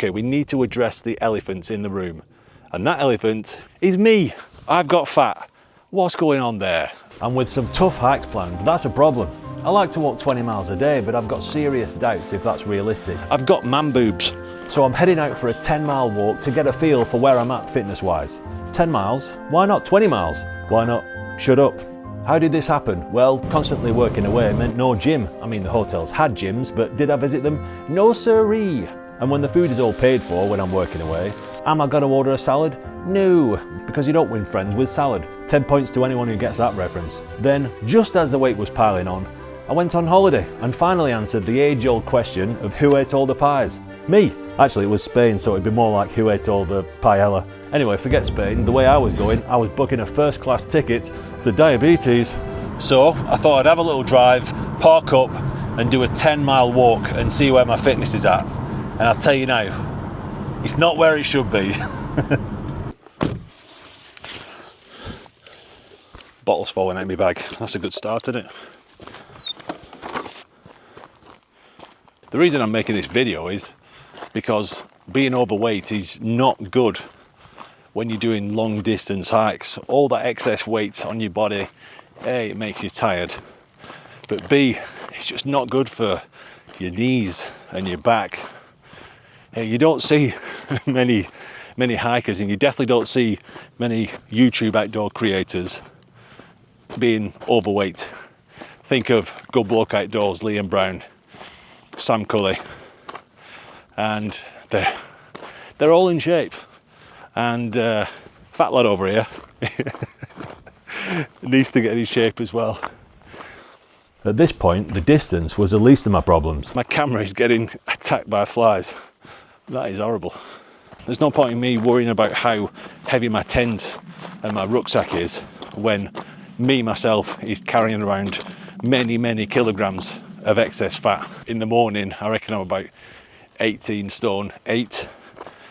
okay, we need to address the elephant in the room. And that elephant is me. I've got fat. What's going on there? And with some tough hikes planned, that's a problem. I like to walk 20 miles a day, but I've got serious doubts if that's realistic. I've got man boobs. So I'm heading out for a 10-mile walk to get a feel for where I'm at fitness-wise. 10 miles? Why not 20 miles? Why not? Shut up. How did this happen? Well, constantly working away meant no gym. I mean, the hotels had gyms, but did I visit them? No siree. And when the food is all paid for when I'm working away, am I going to order a salad? No, because you don't win friends with salad. 10 points to anyone who gets that reference. Then, just as the weight was piling on, I went on holiday and finally answered the age-old question of who ate all the pies. Me. Actually, it was Spain, so it'd be more like who ate all the paella. Anyway, forget Spain. The way I was going, I was booking a first-class ticket to diabetes. So I thought I'd have a little drive, park up and do a 10-mile walk and see where my fitness is at. And I'll tell you now, it's not where it should be. Bottle's falling out of my bag. That's a good start, isn't it? The reason I'm making this video is because being overweight is not good when you're doing long distance hikes. All that excess weight on your body, A, it makes you tired, but B, it's just not good for your knees and your back. You don't see many hikers, and you definitely don't see many YouTube outdoor creators being overweight. Think of Good Bloke Outdoors, Liam Brown, Sam Cully, and they're all in shape. And fat lad over here needs to get in shape as well. At this point, the distance was the least of my problems. My camera is getting attacked by flies. That is horrible. There's no point in me worrying about how heavy my tent and my rucksack is when me myself is carrying around many kilograms of excess fat. In the morning, I reckon I'm about 18 stone 8,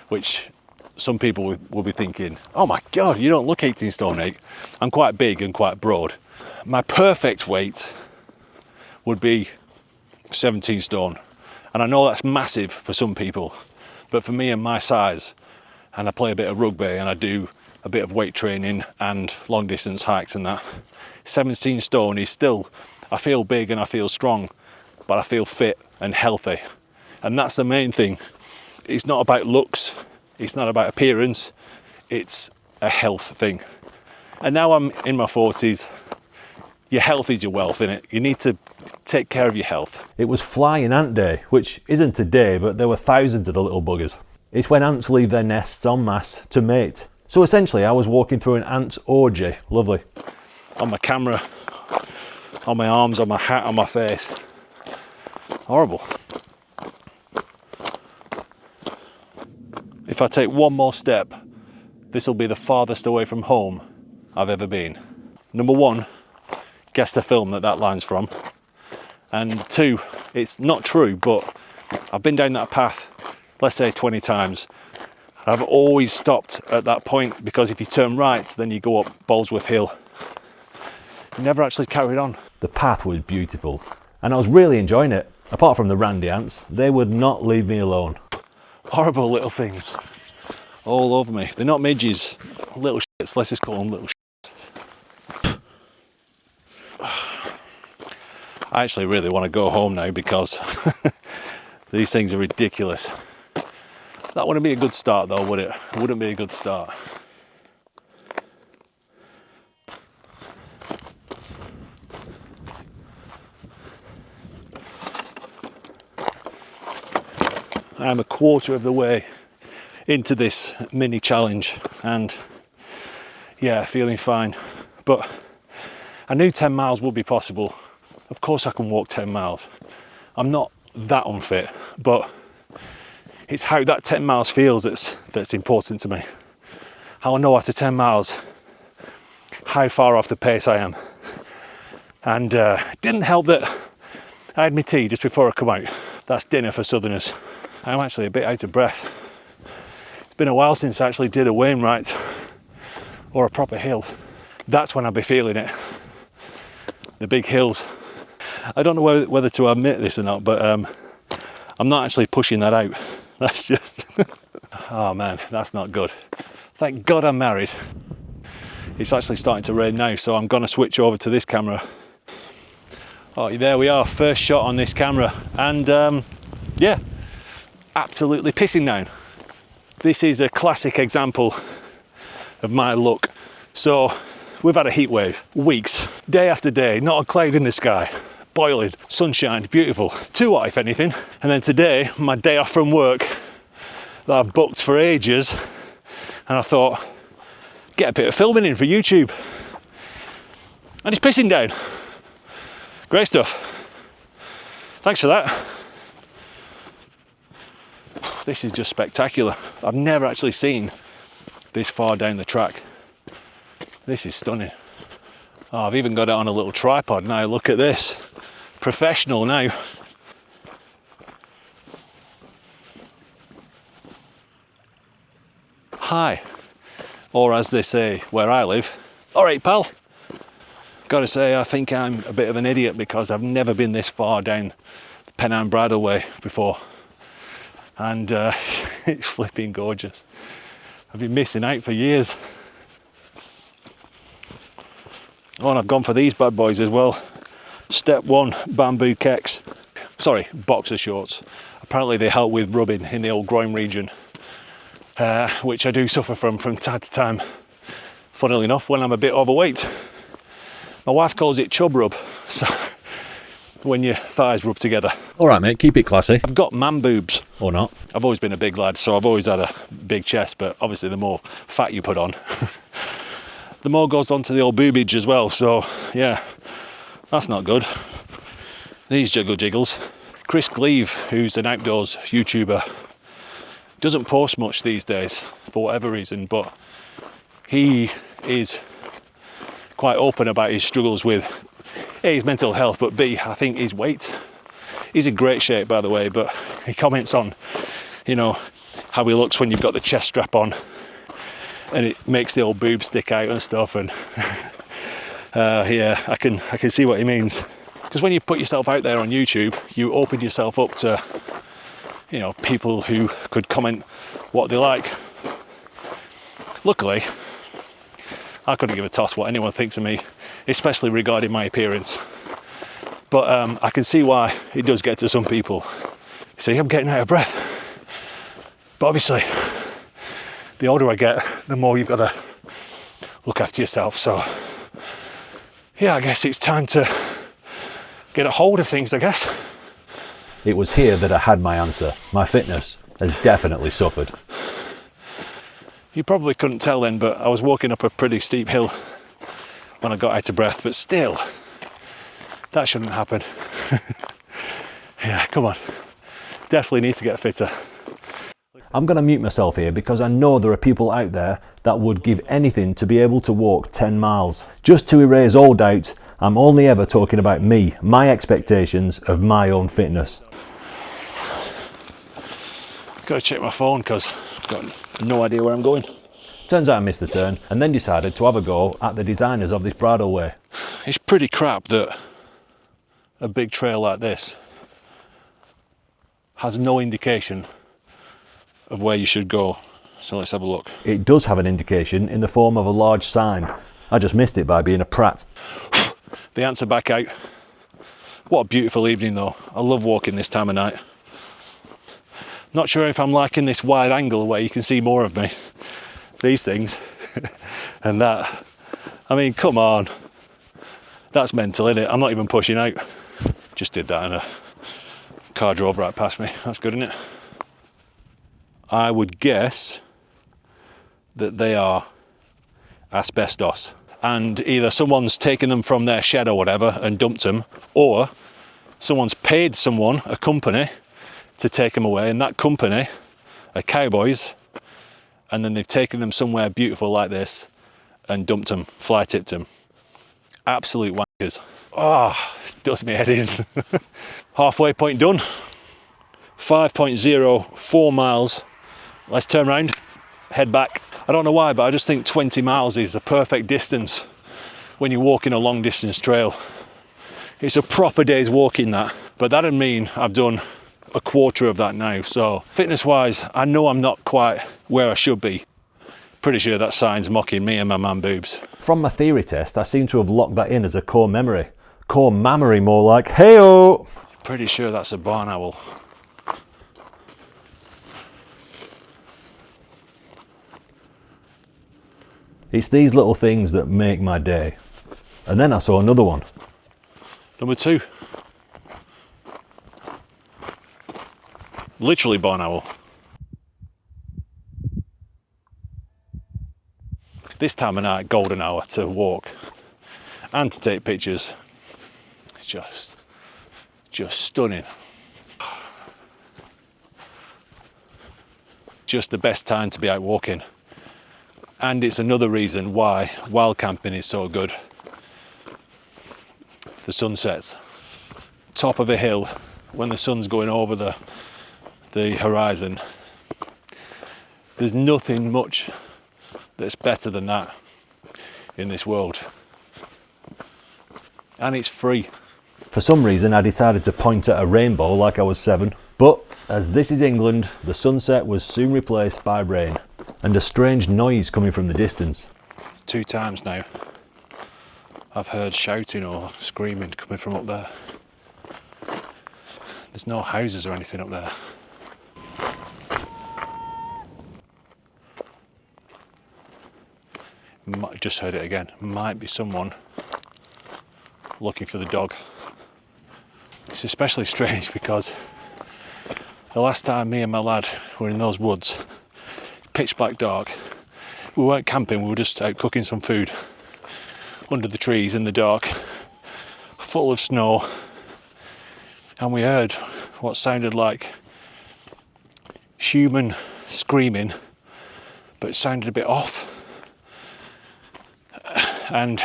which some people will be thinking, oh my God, you don't look 18 stone 8. I'm quite big and quite broad. My perfect weight would be 17 stone. And I know that's massive for some people, but for me and my size, and I play a bit of rugby and I do a bit of weight training and long distance hikes and that, 17 stone is still, I feel big and I feel strong, but I feel fit and healthy. And that's the main thing. It's not about looks, it's not about appearance, it's a health thing. And now I'm in my 40s, your health is your wealth, innit? You need to take care of your health. It was flying ant day, which isn't today, but there were thousands of the little buggers. It's when ants leave their nests en masse to mate. So essentially I was walking through an ant orgy. Lovely. On my camera, on my arms, on my hat, on my face. Horrible. If I take one more step, this will be the farthest away from home I've ever been. Number one, guess the film that line's from. And two, it's not true, but I've been down that path, let's say 20 times. I've always stopped at that point because if you turn right, then you go up Ballsworth Hill. You never actually carried on. The path was beautiful and I was really enjoying it. Apart from the randy ants, they would not leave me alone. Horrible little things all over me. They're not midges, little shits, let's just call them little shits. I actually really want to go home now because these things are ridiculous. That wouldn't be a good start though, would it? It wouldn't be a good start. I'm a quarter of the way into this mini challenge and yeah, feeling fine. But I knew 10 miles would be possible. Of course I can walk 10 miles. I'm not that unfit, but it's how that 10 miles feels that's important to me. How I know after 10 miles how far off the pace I am. And it didn't help that I had my tea just before I come out. That's dinner for Southerners. I'm actually a bit out of breath. It's been a while since I actually did a Wainwright or a proper hill. That's when I'll be feeling it. The big hills. I don't know whether to admit this or not, but I'm not actually pushing that out That's just, oh man, that's not good. Thank God I'm married. It's actually starting to rain now, so I'm gonna switch over to this camera. Oh, there we are, first shot on this camera, and yeah, absolutely pissing down. This is a classic example of my luck. So we've had a heat wave, weeks, day after day, not a cloud in the sky, boiling, sunshine, beautiful, too hot if anything. And then today, my day off from work that I've booked for ages, and I thought, get a bit of filming in for YouTube. And it's pissing down. Great stuff. Thanks for that. This is just spectacular. I've never actually seen this far down the track. This is stunning. Oh, I've even got it on a little tripod now. Look at this. Professional now. Hi. Or as they say where I live, all right, pal. Gotta say, I think I'm a bit of an idiot because I've never been this far down the Pennine Bridleway before. And it's flipping gorgeous. I've been missing out for years. Oh, and I've gone for these bad boys as well. Step 1 bamboo kecks. Sorry, boxer shorts. Apparently they help with rubbing in the old groin region, which I do suffer from time to time. Funnily enough, when I'm a bit overweight. My wife calls it chub rub, so when your thighs rub together. All right, mate, keep it classy. I've got man boobs. Or not. I've always been a big lad, so I've always had a big chest, but obviously the more fat you put on, the more goes on to the old boobage as well, so yeah, that's not good. These jiggle jiggles. Chris Cleave, who's an outdoors YouTuber, doesn't post much these days for whatever reason, but he is quite open about his struggles with A, his mental health, but B, I think his weight. He's in great shape, by the way, but he comments on, you know, how he looks when you've got the chest strap on and it makes the old boob stick out and stuff, and yeah, I can see what he means. Because when you put yourself out there on YouTube, you open yourself up to, you know, people who could comment what they like. Luckily, I couldn't give a toss what anyone thinks of me, especially regarding my appearance. But I can see why it does get to some people. See, I'm getting out of breath. But obviously, the older I get, the more you've got to look after yourself. So, yeah, I guess it's time to get a hold of things, I guess. It was here that I had my answer. My fitness has definitely suffered. You probably couldn't tell then, but I was walking up a pretty steep hill when I got out of breath, but still, that shouldn't happen. Yeah, come on. Definitely need to get fitter. I'm going to mute myself here because I know there are people out there that would give anything to be able to walk 10 miles. Just to erase all doubt, I'm only ever talking about me, my expectations of my own fitness. Got to check my phone because I've got no idea where I'm going. Turns out I missed the turn and then decided to have a go at the designers of this bridleway. It's pretty crap that a big trail like this has no indication of where you should go. So let's have a look. It does have an indication in the form of a large sign. I just missed it by being a prat. The answer back out. What a beautiful evening though. I love walking this time of night. Not sure if I'm liking this wide angle where you can see more of me. These things and that. I mean, come on. That's mental, isn't it? I'm not even pushing out. Just did that and a car drove right past me. That's good, isn't it? I would guess that they are asbestos. And either someone's taken them from their shed or whatever and dumped them, or someone's paid someone, a company, to take them away, and that company are cowboys, and then they've taken them somewhere beautiful like this and dumped them, fly tipped them. Absolute wankers. Oh, does me head in. Halfway point done. 5.04 miles. Let's turn around, head back. I don't know why, but I just think 20 miles is the perfect distance when you're walking a long distance trail. It's a proper day's walking that, but that'd mean I've done a quarter of that now. So fitness wise, I know I'm not quite where I should be. Pretty sure that sign's mocking me and my man boobs. From my theory test, I seem to have locked that in as a core memory. Core mammary more like, hey-o! Pretty sure that's a barn owl. It's these little things that make my day. And then I saw another one. Number 2. Literally barn owl. This time of night, golden hour to walk and to take pictures. Just stunning. Just the best time to be out walking. And it's another reason why wild camping is so good. The sunsets. Top of a hill when the sun's going over the horizon. There's nothing much that's better than that in this world. And it's free. For some reason I decided to point at a rainbow like I was 7, but as this is England, the sunset was soon replaced by rain and a strange noise coming from the distance. 2 times now I've heard shouting or screaming coming from up there. There's no houses or anything up there. Just heard it again. Might be someone looking for the dog. It's especially strange because the last time me and my lad were in those woods, pitch black dark, we weren't camping, we were just out cooking some food under the trees in the dark, full of snow, and we heard what sounded like human screaming, but it sounded a bit off. And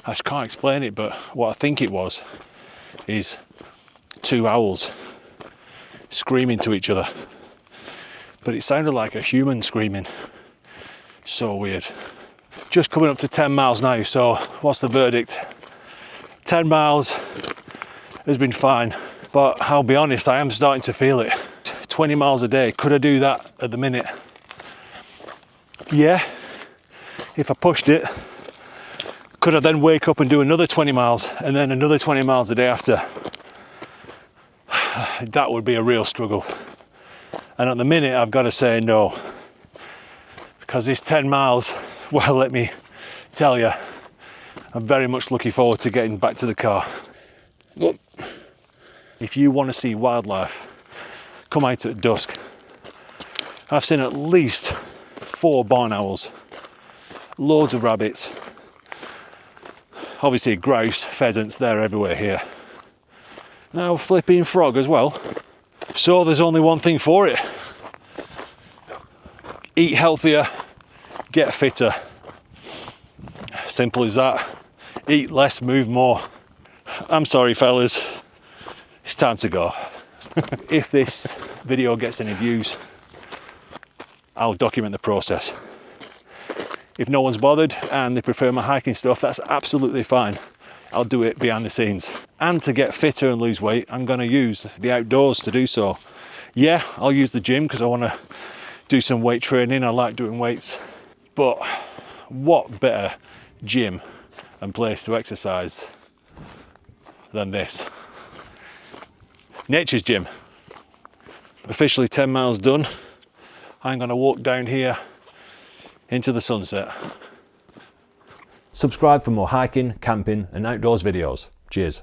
I just can't explain it, but what I think it was is 2 owls screaming to each other. But it sounded like a human screaming. So weird. Just coming up to 10 miles now, so what's the verdict? 10 miles has been fine, but I'll be honest, I am starting to feel it. 20 miles a day, could I do that at the minute? Yeah, if I pushed it. Could I then wake up and do another 20 miles and then another 20 miles a day after? That would be a real struggle. And at the minute, I've got to say no. Because this 10 miles, well, let me tell you, I'm very much looking forward to getting back to the car. If you want to see wildlife, come out at dusk. I've seen at least 4 barn owls, loads of rabbits, obviously grouse, pheasants, they're everywhere here. Now flipping frog as well. So there's only one thing for it. Eat healthier, get fitter. Simple as that. Eat less, move more. I'm sorry fellas, it's time to go. If this video gets any views, I'll document the process. If no one's bothered and they prefer my hiking stuff, that's absolutely fine. I'll do it behind the scenes. And to get fitter and lose weight, I'm gonna use the outdoors to do so. Yeah, I'll use the gym because I wanna do some weight training. I like doing weights. But what better gym and place to exercise than this? Nature's Gym. Officially 10 miles done. I'm gonna walk down here into the sunset. Subscribe for more hiking, camping and outdoors videos. Cheers.